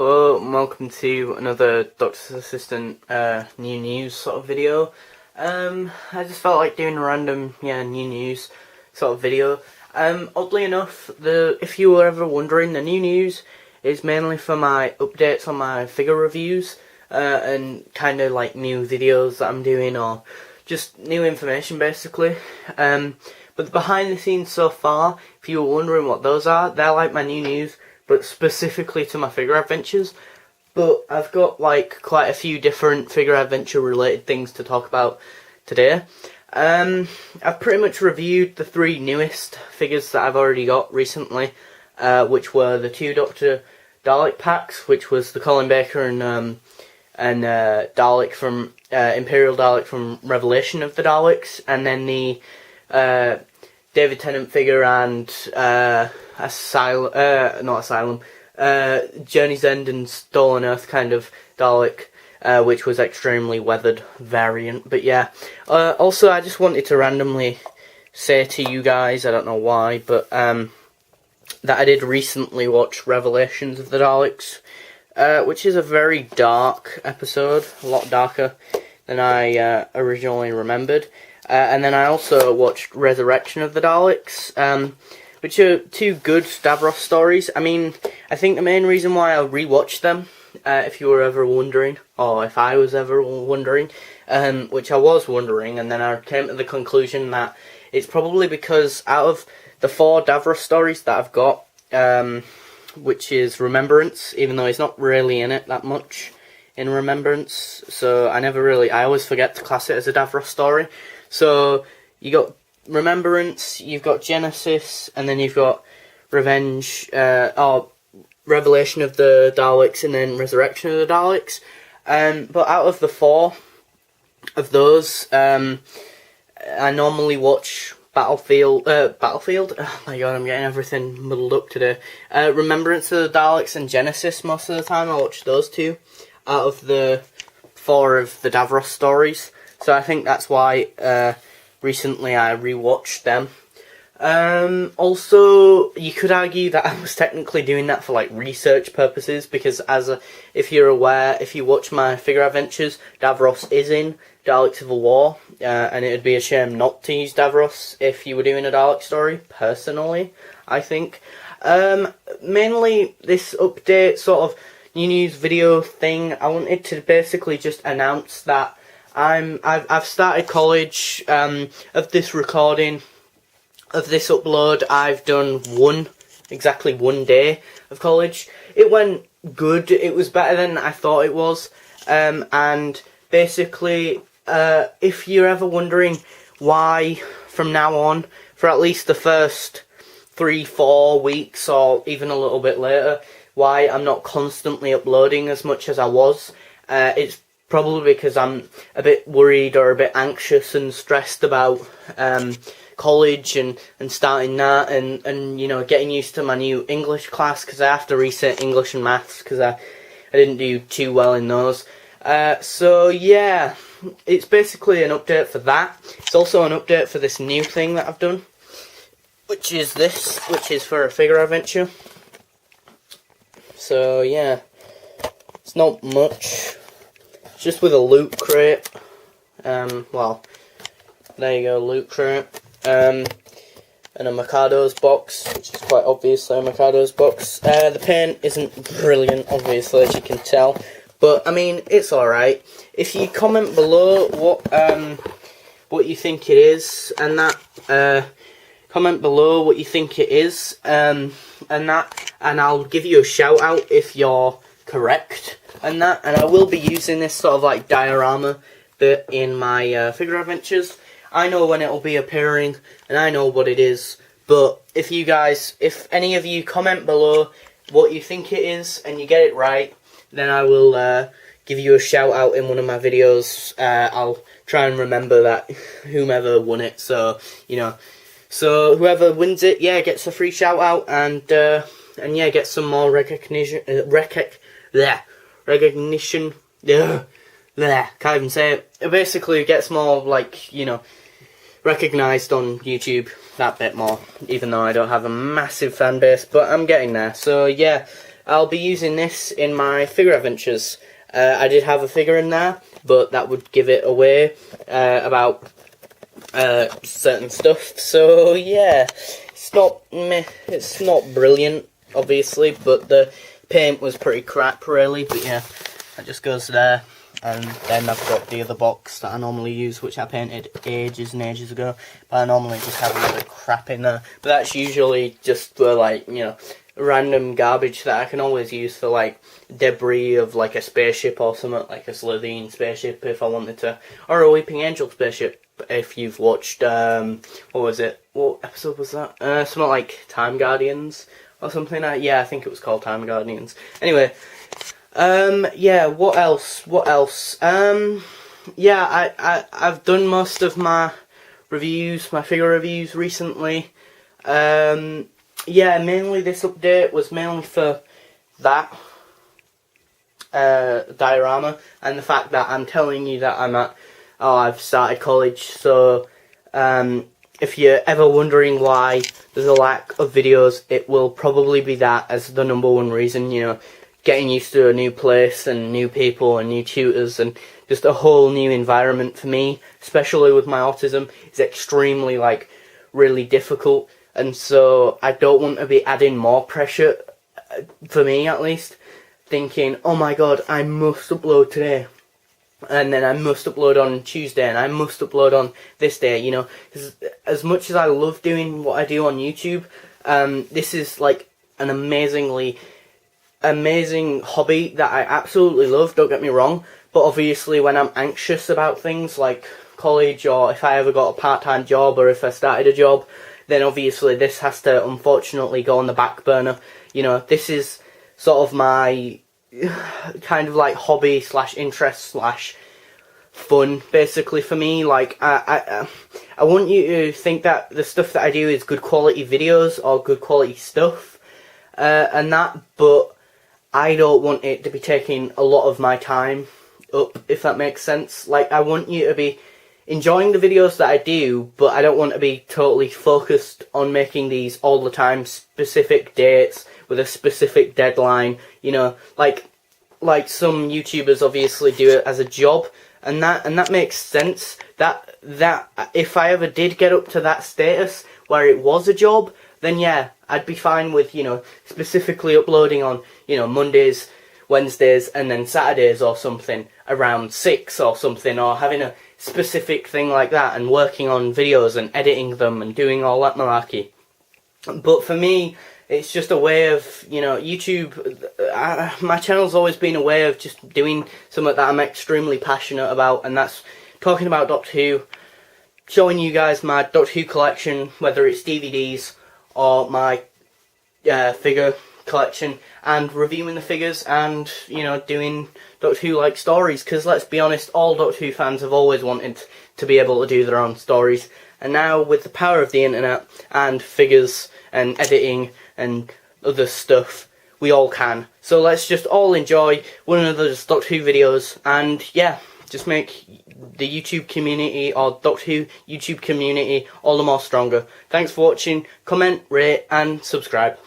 Hello and welcome to another Doctor's Assistant new news sort of video. I just felt like doing a random new news sort of video. Oddly enough, if you were ever wondering, the new news is mainly for my updates on my figure reviews and kind of like new videos that I'm doing, or just new information basically. But the behind the scenes so far, if you were wondering what those are, they're like my new news, but specifically to my figure adventures. But I've got like quite a few different figure adventure related things to talk about today. I've pretty much reviewed the 3 newest figures that I've already got recently, which were the 2 Dr. Dalek packs, which was the Colin Baker and Dalek from Imperial Dalek from Revelation of the Daleks, and then the David Tennant figure and Journey's End and Stolen Earth kind of Dalek, which was extremely weathered variant. But yeah, also I just wanted to randomly say to you guys, I don't know why, but that I did recently watch Revelations of the Daleks, which is a very dark episode, a lot darker than I originally remembered. And then I also watched Resurrection of the Daleks, which are 2 good Davros stories. I mean, I think the main reason why I rewatched them, if you were ever wondering, or if I was ever wondering, which I was wondering, and then I came to the conclusion that it's probably because out of the 4 Davros stories that I've got, which is Remembrance, even though he's not really in it that much in Remembrance, so I always forget to class it as a Davros story. So you got Remembrance, you've got Genesis, and then you've got Revenge, or Revelation of the Daleks, and then Resurrection of the Daleks. But out of the 4 of those, I normally watch Battlefield. Oh my god, I'm getting everything muddled up today. Remembrance of the Daleks and Genesis most of the time. I watch those 2 out of the 4 of the Davros stories. So I think that's why recently I rewatched them. Also, you could argue that I was technically doing that for like research purposes, because if you're aware, if you watch my figure adventures, Davros is in Dalek Civil War, and it would be a shame not to use Davros if you were doing a Dalek story, personally, I think. Mainly this update sort of new news video thing, I wanted to basically just announce that I've started college. Of this recording, of this upload, I've done exactly one day of college. It went good. It was better than I thought it was. And basically, if you're ever wondering why from now on, for at least the first 3-4 weeks, or even a little bit later, why I'm not constantly uploading as much as I was, it's probably because I'm a bit worried or a bit anxious and stressed about college and starting that, and you know, getting used to my new English class, because I have to reset English and maths because I didn't do too well in those. So yeah, it's basically an update for that. It's also an update for this new thing that I've done, which is for a figure adventure. So yeah, it's not much. Just with a loot crate. Well, there you go, loot crate. And a Mikado's box, which is quite obviously a Mikado's box. The paint isn't brilliant, obviously, as you can tell. But, I mean, it's alright. If you comment below what you think it is, and that, comment below what you think it is, and I'll give you a shout out if you're correct. And I will be using this sort of like diorama bit in my figure adventures. I know when it'll be appearing, and I know what it is, but if any of you comment below what you think it is, and you get it right, then I will give you a shout out in one of my videos. I'll try and remember that, whomever won it, so, you know. So whoever wins it, yeah, gets a free shout out, and yeah, get some more recognition, can't even say it. It basically gets more, like, you know, recognised on YouTube that bit more, even though I don't have a massive fan base, but I'm getting there. So yeah, I'll be using this in my figure adventures. I did have a figure in there, but that would give it away about certain stuff. So yeah, it's not brilliant, obviously, but the paint was pretty crap, really. But yeah, that just goes there. And then I've got the other box that I normally use, which I painted ages and ages ago. But I normally just have a lot of crap in there. But that's usually just for, like, you know, random garbage that I can always use for, like, debris of, like, a spaceship or something, like a Slitheen spaceship if I wanted to. Or a Weeping Angel spaceship, if you've watched, what was it? What episode was that? Something like Time Guardians or something like that. Yeah, I think it was called Time Guardians. Anyway. Yeah, what else? Yeah, I've done most of my reviews, my figure reviews recently. Yeah, mainly this update was mainly for that, diorama, and the fact that I'm telling you that I've started college, so, if you're ever wondering why there's a lack of videos, it will probably be that as the #1 reason, you know. Getting used to a new place and new people and new tutors and just a whole new environment for me, especially with my autism, is extremely, like, really difficult. And so I don't want to be adding more pressure, for me at least, thinking, oh my god, I must upload today. And then I must upload on Tuesday and I must upload on this day, you know. 'Cause as much as I love doing what I do on YouTube, this is, like, an amazing hobby that I absolutely love, don't get me wrong, but obviously when I'm anxious about things like college, or if I ever got a part-time job, or if I started a job, then obviously this has to unfortunately go on the back burner. You know, this is sort of my kind of like hobby slash interest slash fun, basically, for me. Like, I want you to think that the stuff that I do is good quality videos or good quality stuff, and that, but I don't want it to be taking a lot of my time up, if that makes sense. Like, I want you to be enjoying the videos that I do, but I don't want to be totally focused on making these all the time, specific dates, with a specific deadline, you know, like some YouTubers obviously do it as a job, and that makes sense. That if I ever did get up to that status where it was a job, then yeah, I'd be fine with, you know, specifically uploading on, you know, Mondays, Wednesdays, and then Saturdays or something around 6 or something, or having a specific thing like that and working on videos and editing them and doing all that malarkey. But for me, it's just a way of, you know, YouTube, my channel's always been a way of just doing something that I'm extremely passionate about, and that's talking about Doctor Who, showing you guys my Doctor Who collection, whether it's DVDs or my figure collection, and reviewing the figures and, you know, doing Doctor Who like stories, because let's be honest, all Doctor Who fans have always wanted to be able to do their own stories, and now with the power of the internet and figures and editing and other stuff, we all can. So let's just all enjoy one another's Doctor Who videos, and yeah, just make the YouTube community, or Doctor Who YouTube community, all the more stronger. Thanks for watching, comment, rate and subscribe.